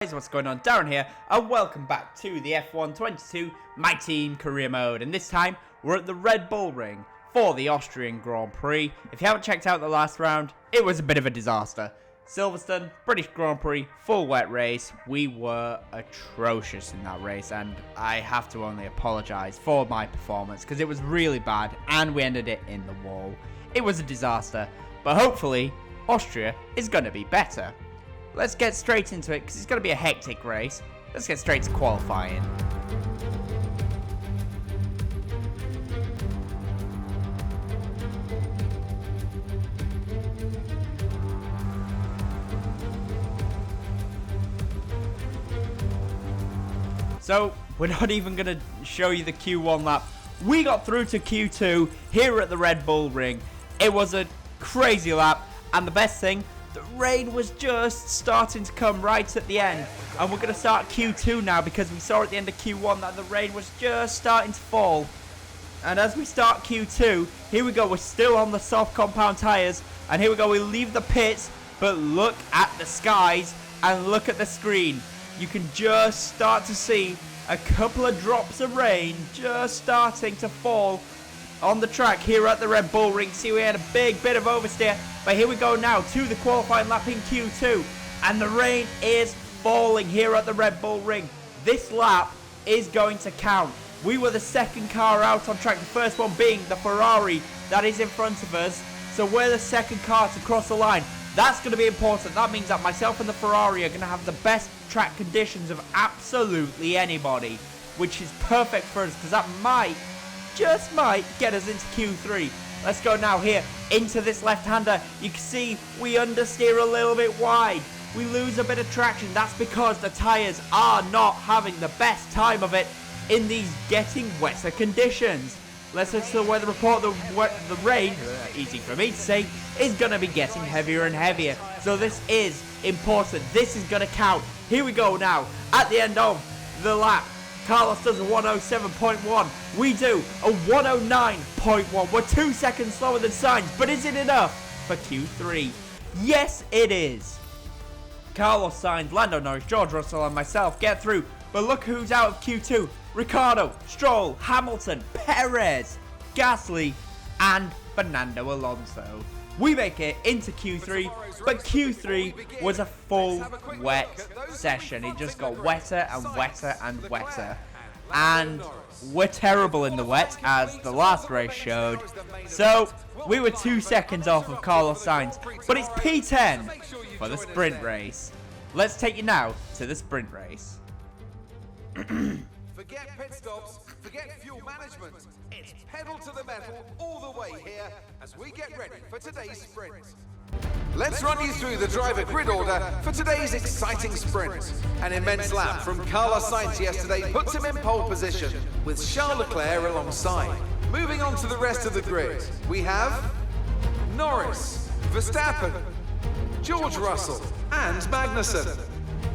Guys, what's going on? Darren here, and welcome back to the F1 22 My Team Career Mode. And this time, we're at the Red Bull Ring for the Austrian Grand Prix. If you haven't checked out the last round, it was a bit of a disaster. Silverstone, British Grand Prix, full wet race. We were atrocious in that race, and I have to only apologise for my performance because it was really bad, and we ended it in the wall. It was a disaster, but hopefully, Austria is going to be better. Let's get straight into it because it's going to be a hectic race. Let's get straight to qualifying. So, we're not even going to show you the Q1 lap. We got through to Q2 here at the Red Bull Ring. It was a crazy lap, and the best thing, the rain was just starting to come right at the end. And we're going to start Q2 now because we saw at the end of Q1 that the rain was just starting to fall. And as we start Q2, here we go, we're still on the soft compound tyres. And here we go, we leave the pits, but look at the skies and look at the screen. You can just start to see a couple of drops of rain just starting to fall on the track here at the Red Bull Ring. See, we had a big bit of oversteer, but here we go now to the qualifying lap in Q2, and the rain is falling here at the Red Bull Ring. This lap is going to count. We were the second car out on track, the first one being the Ferrari that is in front of us, so we're the second car to cross the line. That's going to be important. That means that myself and the Ferrari are going to have the best track conditions of absolutely anybody, which is perfect for us because that just might get us into Q3. Let's go now here into this left-hander. You can see we understeer a little bit wide. We lose a bit of traction. That's because the tyres are not having the best time of it in these getting wetter conditions. Let's listen to the weather report. The rain, easy for me to say, is going to be getting heavier and heavier. So this is important. This is going to count. Here we go now at the end of the lap. Carlos does a 107.1. We do a 109.1. We're 2 seconds slower than Sainz, but is it enough for Q3? Yes, it is. Carlos Sainz, Lando Norris, George Russell, and myself get through, but look who's out of Q2. Ricciardo, Stroll, Hamilton, Perez, Gasly, and Fernando Alonso. We make it into Q3, but Q3 was a full wet session. It just got wetter and wetter and wetter. And we're terrible in the wet, as the last race showed. So, we were 2 seconds off of Carlos Sainz, but it's P10 for the sprint race. Let's take you now to the sprint race. Forget pit stops, forget fuel management. It's pedal to the metal all the way here as we get ready for today's sprint. Let's run you through the driver grid order for today's exciting sprint. An immense lap from Carlos Sainz yesterday puts him in pole position with Charles Leclerc alongside. Moving on to the rest of the grid, we have Norris, Verstappen, George Russell and Magnussen,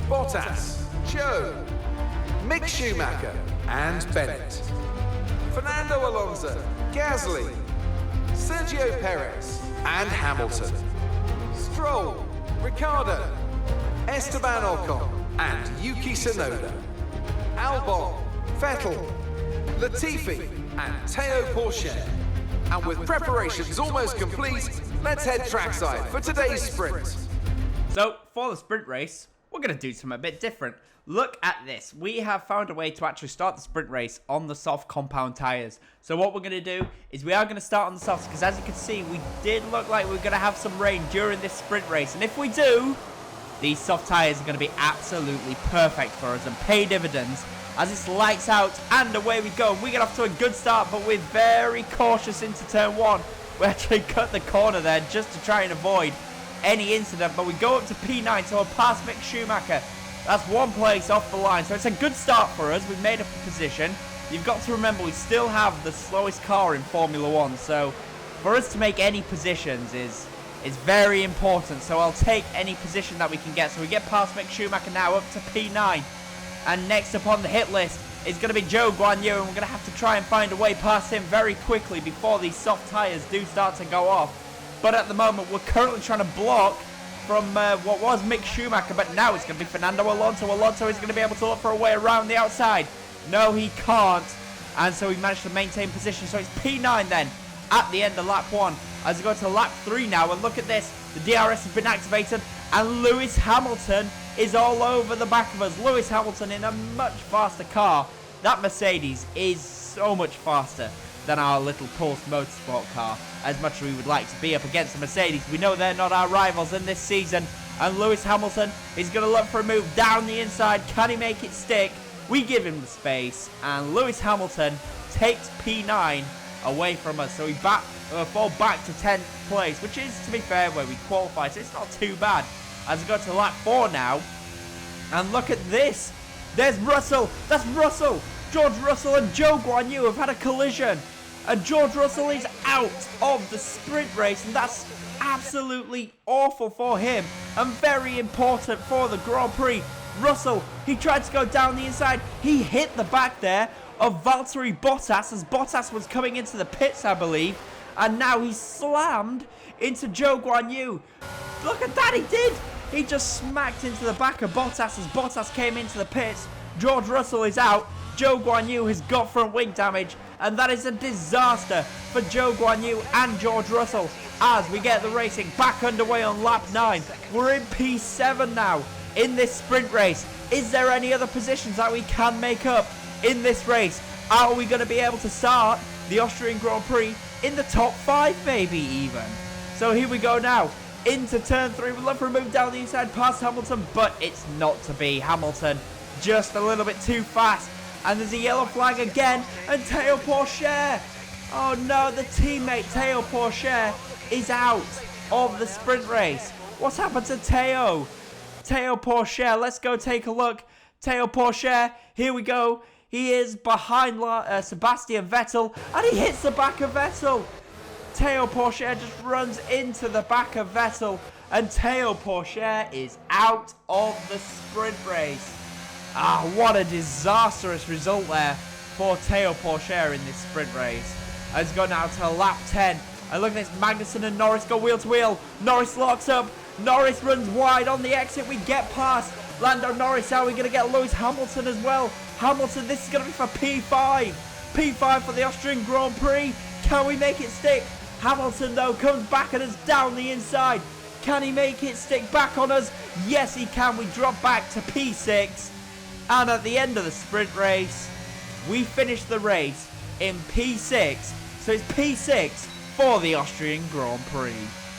Bottas, Joe, Mick Schumacher and Bennett, Fernando Alonso, Gasly, Sergio Perez and Hamilton, Stroll, Ricciardo, Esteban Ocon and Yuki Tsunoda, Albon, Vettel, Latifi and Teo Porcher. And with preparations almost complete, let's head trackside for today's sprint. So, for the sprint race, we're going to do something a bit different. Look at this. We have found a way to actually start the sprint race on the soft compound tyres. So what we're going to do is we are going to start on the softs because as you can see, we did look like we were going to have some rain during this sprint race. And if we do, these soft tyres are going to be absolutely perfect for us and pay dividends as it's lights out and away we go. We get off to a good start, but we're very cautious into turn one. We actually cut the corner there just to try and avoid any incident, but we go up to P9, so we'll pass Mick Schumacher. That's one place off the line, so it's a good start for us. We've made up a position. You've got to remember we still have the slowest car in Formula 1, so for us to make any positions is very important. So I'll take any position that we can get. So we get past Mick Schumacher now up to P9, and next up on the hit list is going to be Zhou Guanyu, and we're going to have to try and find a way past him very quickly before these soft tyres do start to go off. But at the moment, we're currently trying to block from what was Mick Schumacher, but now it's going to be Fernando Alonso. Alonso is going to be able to look for a way around the outside. No, he can't. And so he managed to maintain position. So it's P9 then at the end of lap 1. As we go to lap 3 now, and look at this. The DRS has been activated, and Lewis Hamilton is all over the back of us. Lewis Hamilton in a much faster car. That Mercedes is so much faster than our little Pulse Motorsport car. As much as we would like to be up against the Mercedes, we know they're not our rivals in this season. And Lewis Hamilton is going to look for a move down the inside. Can he make it stick? We give him the space, and Lewis Hamilton takes P9 away from us. So we fall back to 10th place, which is, to be fair, where we qualified. So it's not too bad. As we go to lap 4 now, and look at this. There's Russell. That's Russell. George Russell and Zhou Guanyu have had a collision. And George Russell is out of the sprint race, and that's absolutely awful for him and very important for the Grand Prix. Russell, he tried to go down the inside. He hit the back there of Valtteri Bottas as Bottas was coming into the pits, I believe. And now he's slammed into Zhou Guanyu. Look at that, he did. He just smacked into the back of Bottas as Bottas came into the pits. George Russell is out. Zhou Guanyu has got front wing damage, and that is a disaster for Zhou Guanyu and George Russell as we get the racing back underway on lap 9. We're in P7 now in this sprint race. Is there any other positions that we can make up in this race? Are we going to be able to start the Austrian Grand Prix in the top 5 maybe even? So here we go now into turn 3. We'd love for a move down the inside past Hamilton, but it's not to be. Hamilton just a little bit too fast. And there's a yellow flag again, and Théo Pourchaire. Oh no, the teammate Théo Pourchaire is out of the sprint race. What's happened to Théo? Théo Pourchaire, let's go take a look. Théo Pourchaire, here we go. He is behind Sebastian Vettel, and he hits the back of Vettel. Théo Pourchaire just runs into the back of Vettel, and Théo Pourchaire is out of the sprint race. Ah, what a disastrous result there for Théo Pourchaire in this sprint race. Let's go now to lap 10. And look at this, Magnussen and Norris go wheel to wheel. Norris locks up. Norris runs wide on the exit. We get past Lando Norris. Are we going to get Lewis Hamilton as well? Hamilton, this is going to be for P5. P5 for the Austrian Grand Prix. Can we make it stick? Hamilton, though, comes back at us down the inside. Can he make it stick back on us? Yes, he can. We drop back to P6. And at the end of the sprint race, we finish the race in P6. So it's P6 for the Austrian Grand Prix.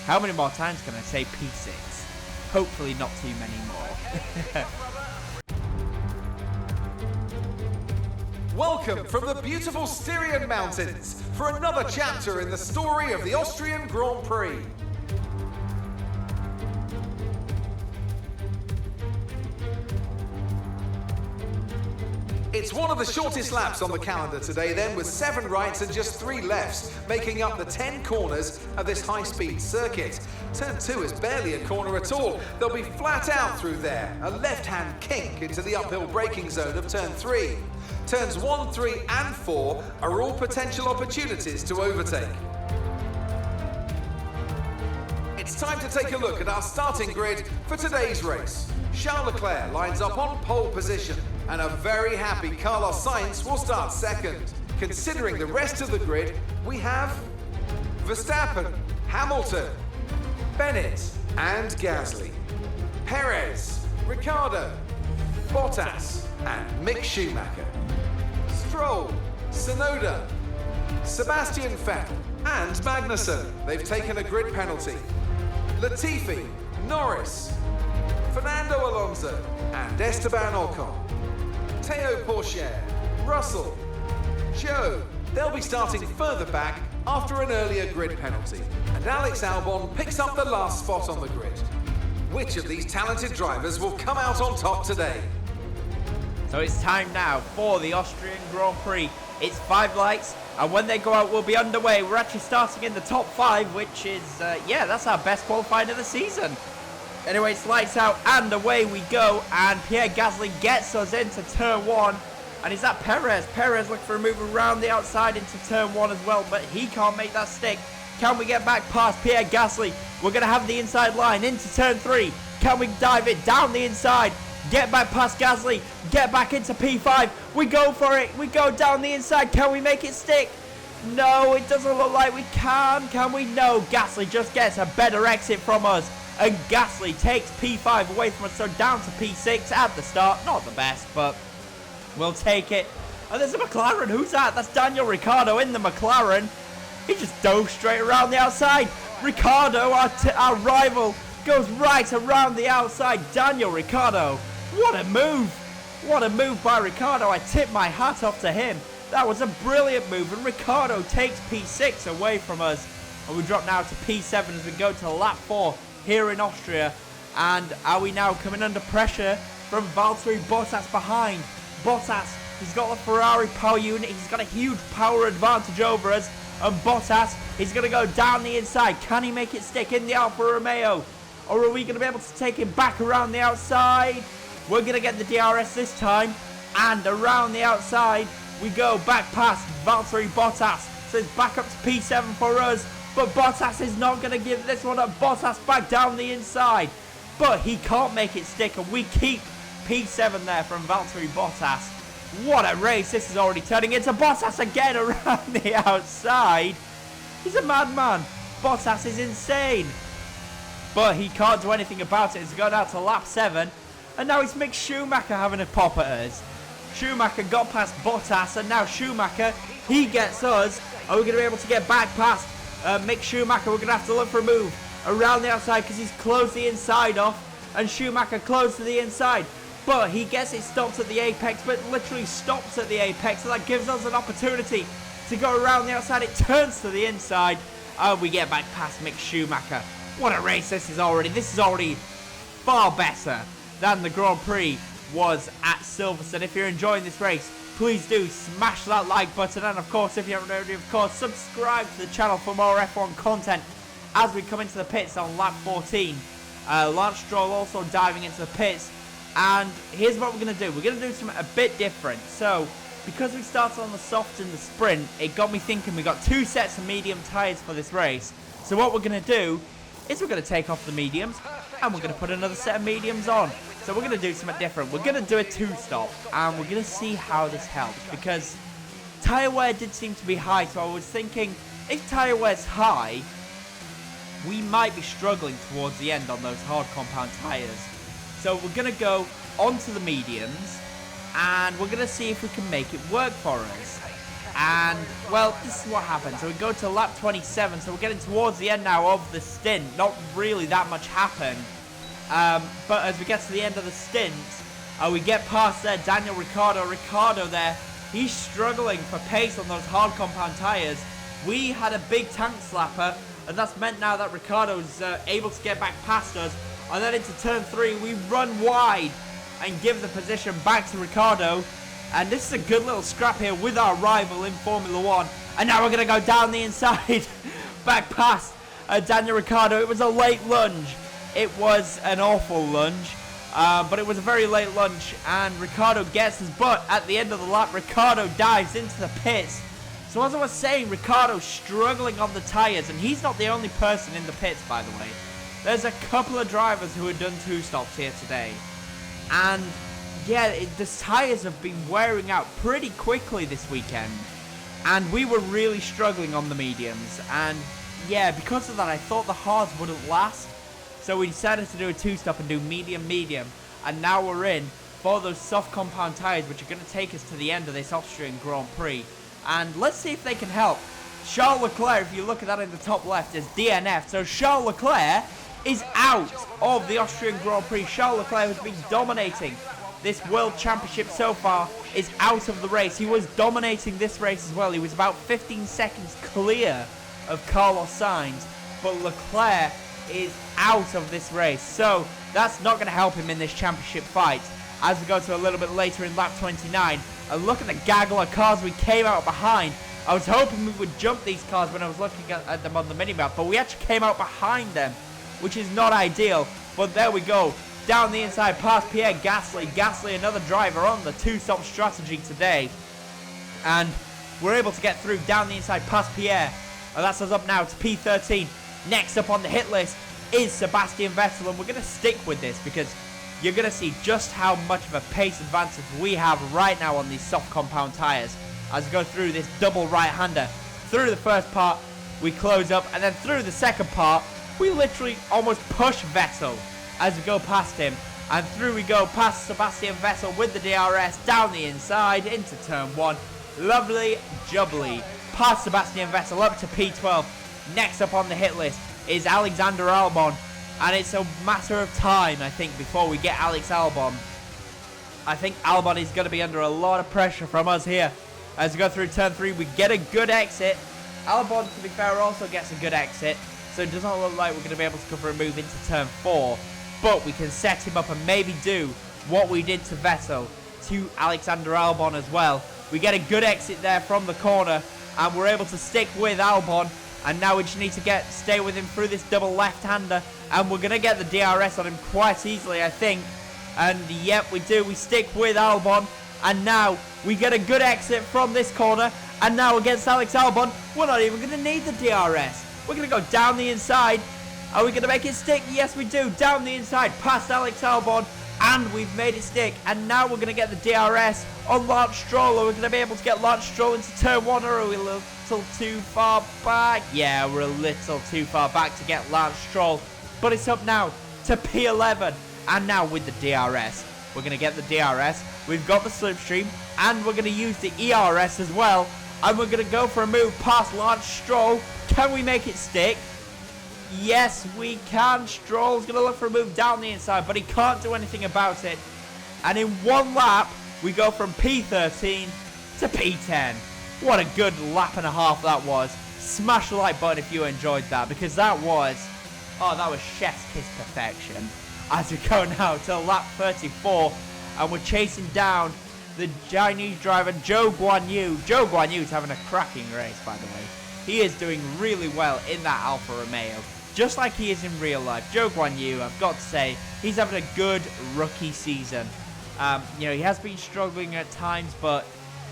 How many more times can I say P6? Hopefully not too many more. Welcome from the beautiful Styrian Mountains for another chapter in the story of the Austrian Grand Prix. It's one of the shortest laps on the calendar today then, with 7 rights and just 3 lefts, making up the 10 corners of this high-speed circuit. Turn 2 is barely a corner at all. They'll be flat out through there, a left-hand kink into the uphill braking zone of turn 3. Turns 1, 3 and 4 are all potential opportunities to overtake. It's time to take a look at our starting grid for today's race. Charles Leclerc lines up on pole position, and a very happy Carlos Sainz will start second. Considering the rest of the grid, we have Verstappen, Hamilton, Bennett and Gasly, Perez, Ricciardo, Bottas and Mick Schumacher, Stroll, Tsunoda, Sebastian Vettel and Magnussen. They've taken a grid penalty. Latifi, Norris, Fernando Alonso and Esteban Ocon. Théo Pourchaire, Russell, Zhou. They'll be starting further back after an earlier grid penalty. And Alex Albon picks up the last spot on the grid. Which of these talented drivers will come out on top today? So it's time now for the Austrian Grand Prix. It's 5 lights, and when they go out, we'll be underway. We're actually starting in the top 5, which is, that's our best qualifying of the season. Anyway, it's lights out, and away we go, and Pierre Gasly gets us into turn 1. And is that Perez? Perez looking for a move around the outside into turn 1 as well, but he can't make that stick. Can we get back past Pierre Gasly? We're going to have the inside line into turn 3. Can we dive it down the inside? Get back past Gasly. Get back into P5. We go for it. We go down the inside. Can we make it stick? No, it doesn't look like we can. Can we? No. Gasly just gets a better exit from us. And Gasly takes P5 away from us. So down to P6 at the start. Not the best, but we'll take it. And there's a McLaren. Who's that? That's Daniel Ricciardo in the McLaren. He just dove straight around the outside. Ricciardo, our rival, goes right around the outside. Daniel Ricciardo. What a move. What a move by Ricciardo. I tip my hat off to him. That was a brilliant move. And Ricciardo takes P6 away from us. And we drop now to P7 as we go to lap 4 here in Austria. And are we now coming under pressure from Valtteri Bottas behind? Bottas, he's got the Ferrari power unit. He's got a huge power advantage over us. And Bottas, he's going to go down the inside. Can he make it stick in the Alfa Romeo? Or are we going to be able to take him back around the outside? We're going to get the DRS this time. And around the outside, we go back past Valtteri Bottas. So it's back up to P7 for us. But Bottas is not going to give this one up. Bottas back down the inside. But he can't make it stick. And we keep P7 there from Valtteri Bottas. What a race. This is already turning into Bottas again around the outside. He's a madman. Bottas is insane. But he can't do anything about it. It's gone out to lap 7. And now it's Mick Schumacher having a pop at us. Schumacher got past Bottas. And now Schumacher, he gets us. Are we going to be able to get back past Mick Schumacher? We're going to have to look for a move around the outside because he's closed the inside off. And Schumacher closed to the inside. But he gets it stopped at the apex, but literally stops at the apex. So that gives us an opportunity to go around the outside. It turns to the inside. And we get back past Mick Schumacher. What a race this is already. This is already far better than the Grand Prix was at Silverstone. If you're enjoying this race, please do smash that like button. And of course, if you haven't already, of course, subscribe to the channel for more F1 content as we come into the pits on lap 14. Lance Stroll also diving into the pits. And here's what we're going to do. We're going to do something a bit different. So, because we started on the soft in the sprint, it got me thinking we got 2 sets of medium tyres for this race. So what we're going to do is we're going to take off the mediums and we're going to put another set of mediums on. So we're going to do something different. We're going to do a 2-stop and we're going to see how this helps. Because tyre wear did seem to be high. So I was thinking, if tyre wear's high, we might be struggling towards the end on those hard compound tyres. So we're going to go onto the mediums and we're going to see if we can make it work for us. And, well, this is what happens. So we go to lap 27, so we're getting towards the end now of the stint. Not really that much happened. But as we get to the end of the stint, we get past there, Daniel Ricciardo. Ricciardo there, he's struggling for pace on those hard compound tyres. We had a big tank slapper, and that's meant now that Ricciardo's able to get back past us. And then into turn 3, we run wide and give the position back to Ricciardo. And this is a good little scrap here with our rival in Formula 1. And now we're going to go down the inside, back past Daniel Ricciardo. It was a late lunge. It was an awful lunge, but it was a very late lunge. And Ricciardo gets his butt at the end of the lap. Ricciardo dives into the pits. So as I was saying, Ricciardo's struggling on the tyres. And he's not the only person in the pits, by the way. There's a couple of drivers who have done 2-stops here today. And yeah, the tyres have been wearing out pretty quickly this weekend. And we were really struggling on the mediums. And yeah, because of that, I thought the hards wouldn't last. So we decided to do a 2-stop and do medium. And now we're in for those soft compound tyres, which are going to take us to the end of this Austrian Grand Prix. And let's see if they can help. Charles Leclerc, if you look at that in the top left, is DNF. So Charles Leclerc is out of the Austrian Grand Prix. Charles Leclerc has been dominating this World Championship so far, is out of the race. He was dominating this race as well. He was about 15 seconds clear of Carlos Sainz, but Leclerc is out of this race. So that's not going to help him in this championship fight. As we go to a little bit later in lap 29, and look at the gaggle of cars we came out behind. I was hoping we would jump these cars when I was looking at them on the minimap, but we actually came out behind them, which is not ideal. But there we go, down the inside past Pierre Gasly. Gasly, another driver on the 2-stop strategy today. And we're able to get through down the inside past Pierre. And that's us up now to P13. Next up on the hit list is Sebastian Vettel, and we're going to stick with this because you're going to see just how much of a pace advantage we have right now on these soft compound tyres as we go through this double right-hander. Through the first part, we close up, and then through the second part, we literally almost push Vettel as we go past him. And through we go past Sebastian Vettel with the DRS down the inside into turn 1. Lovely jubbly. Past Sebastian Vettel up to P12. Next up on the hit list is Alexander Albon. And it's a matter of time, I think, before we get Alex Albon. I think Albon is going to be under a lot of pressure from us here. As we go through turn 3, we get a good exit. Albon, to be fair, also gets a good exit. So it does not look like we're going to be able to cover a move into turn 4. But we can set him up and maybe do what we did to Vettel to Alexander Albon as well. We get a good exit there from the corner, and we're able to stick with Albon. And now we just need to stay with him through this double left-hander, and we're going to get the DRS on him quite easily, I think. And yep, we do. We stick with Albon, and now we get a good exit from this corner. And now against Alex Albon, we're not even going to need the DRS. We're going to go down the inside. Are we going to make it stick? Yes, we do. Down the inside, past Alex Albon, and we've made it stick. And now we're going to get the DRS on Lance Stroll. Are we going to be able to get Lance Stroll into turn 1, or are we a little too far back? Yeah, we're a little too far back to get Lance Stroll. But it's up now to P11. And now with the DRS, we're going to get the DRS. We've got the slipstream, and we're going to use the ERS as well. And we're going to go for a move past Lance Stroll. Can we make it stick? Yes, we can. Stroll's going to look for a move down the inside, but he can't do anything about it. And in one lap, we go from P13 to P10. What a good lap and a half that was. Smash the like button if you enjoyed that, because that was chef's kiss perfection. As we go now to lap 34, and we're chasing down the Chinese driver Zhou Guanyu. Zhou Guanyu's having a cracking race, by the way. He is doing really well in that Alfa Romeo, just like he is in real life. Zhou Guanyu, I've got to say, he's having a good rookie season. He has been struggling at times, but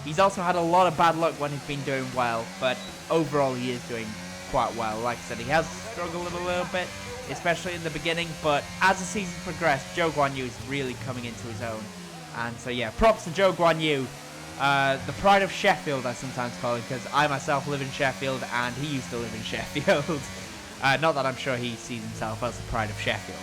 he's also had a lot of bad luck when he's been doing well. But overall, he is doing quite well. Like I said, he has struggled a little bit, especially in the beginning. But as the season progressed, Zhou Guanyu is really coming into his own. And so, yeah, props to Zhou Guanyu. The pride of Sheffield, I sometimes call him, because I myself live in Sheffield, and he used to live in Sheffield. Not that I'm sure he sees himself as the pride of Sheffield.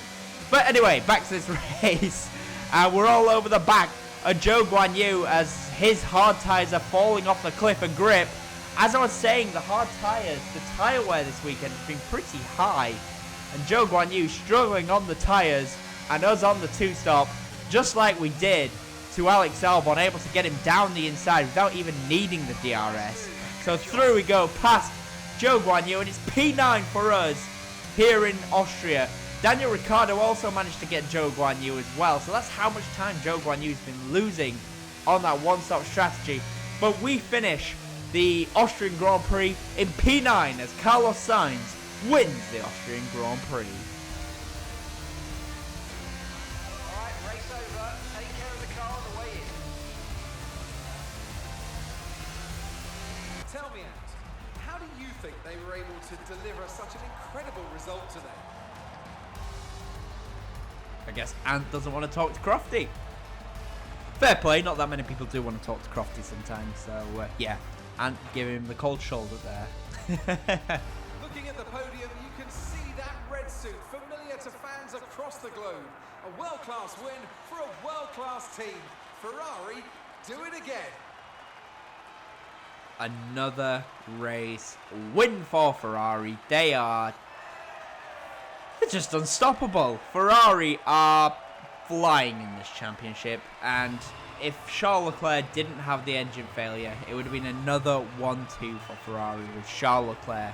But anyway, back to this race. We're all over the back of Zhou Guanyu as his hard tyres are falling off the cliff and grip. As I was saying, the hard tyres, the tyre wear this weekend has been pretty high. And Zhou Guanyu struggling on the tyres, and us on the two-stop, just like we did to Alex Albon, able to get him down the inside without even needing the DRS. So through we go past Zhou Guanyu, and it's P9 for us here in Austria. Daniel Ricciardo also managed to get Zhou Guanyu as well, so that's how much time Zhou Guanyu's been losing on that one-stop strategy. But we finish the Austrian Grand Prix in P9 as Carlos Sainz wins the Austrian Grand Prix. Tell me, Ant, how do you think they were able to deliver such an incredible result today? I guess Ant doesn't want to talk to Crofty. Fair play, not that many people do want to talk to Crofty sometimes, so yeah, Ant give him the cold shoulder there. Looking at the podium, you can see that red suit familiar to fans across the globe. A world-class win for a world-class team. Ferrari, do it again. Another race win for Ferrari. They're just unstoppable. Ferrari are flying in this championship, and if Charles Leclerc didn't have the engine failure, it would have been another 1-2 for Ferrari, with Charles Leclerc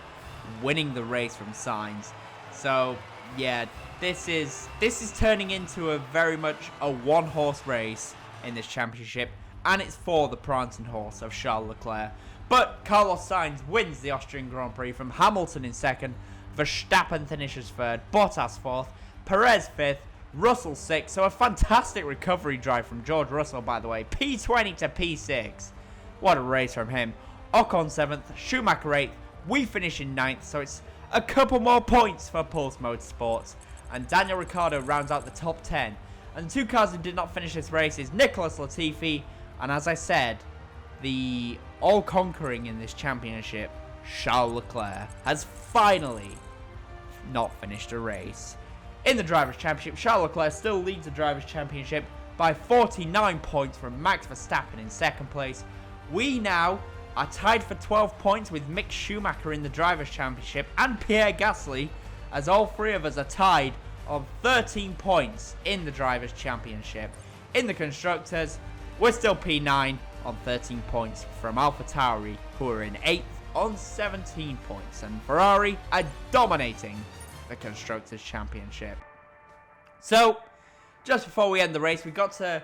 winning the race from Sainz. So yeah, this is turning into a very much a one-horse race in this championship, and it's for the prancing horse of Charles Leclerc. But Carlos Sainz wins the Austrian Grand Prix from Hamilton in second, Verstappen finishes third, Bottas fourth, Perez fifth, Russell sixth. So a fantastic recovery drive from George Russell, by the way. P20 to P6. What a race from him. Ocon seventh, Schumacher eighth, We finish in 9th, so it's a couple more points for Pulse Motorsports. And Daniel Ricciardo rounds out the top 10. And the 2 cars who did not finish this race is Nicholas Latifi, and as I said, the all-conquering in this championship, Charles Leclerc, has finally not finished a race. In the Drivers' Championship, Charles Leclerc still leads the Drivers' Championship by 49 points from Max Verstappen in 2nd place. We now are tied for 12 points with Mick Schumacher in the Drivers' Championship and Pierre Gasly, as all 3 of us are tied on 13 points in the Drivers' Championship. In the Constructors, we're still P9 on 13 points from AlphaTauri, who are in 8th on 17 points, and Ferrari are dominating the Constructors' Championship. So, just before we end the race, we got to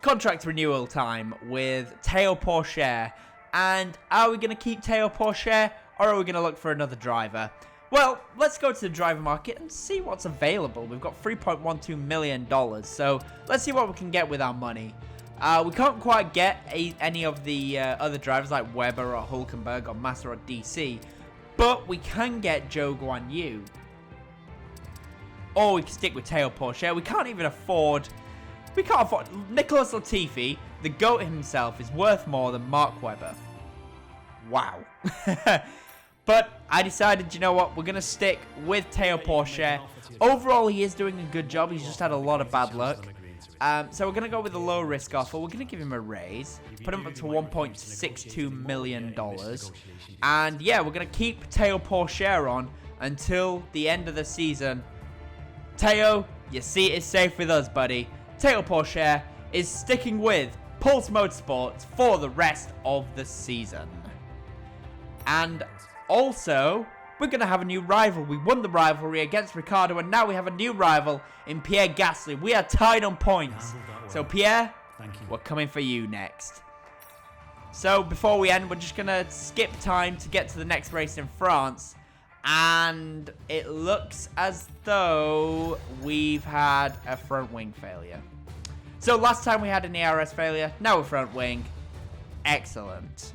contract renewal time with Théo Pourchaire. And are we going to keep Théo Pourchaire, or are we going to look for another driver? Well, let's go to the driver market and see what's available. We've got $3.12 million, so let's see what we can get with our money. We can't quite get any of the other drivers like Webber or Hulkenberg or Massa or DC, but we can get Zhou Guanyu. Or we can stick with Théo Pourchaire. We can't afford Nicholas Latifi, the GOAT himself, is worth more than Mark Webber. Wow. But I decided, you know what, we're going to stick with Théo Pourchaire. Overall, he is doing a good job. He's just had a lot of bad luck. So we're going to go with a low risk offer. We're going to give him a raise. Put him up to $1.62 million. And yeah, we're going to keep Théo Pourchaire on until the end of the season. Théo, your seat is safe with us, buddy. Théo Pourchaire is sticking with Pulse Motorsports for the rest of the season. And also, we're going to have a new rival. We won the rivalry against Ricciardo, and now we have a new rival in Pierre Gasly. We are tied on points. So, Pierre, we're coming for you next. So, before we end, we're just going to skip time to get to the next race in France. And it looks as though we've had a front wing failure. So, last time we had an ERS failure, now a front wing. Excellent.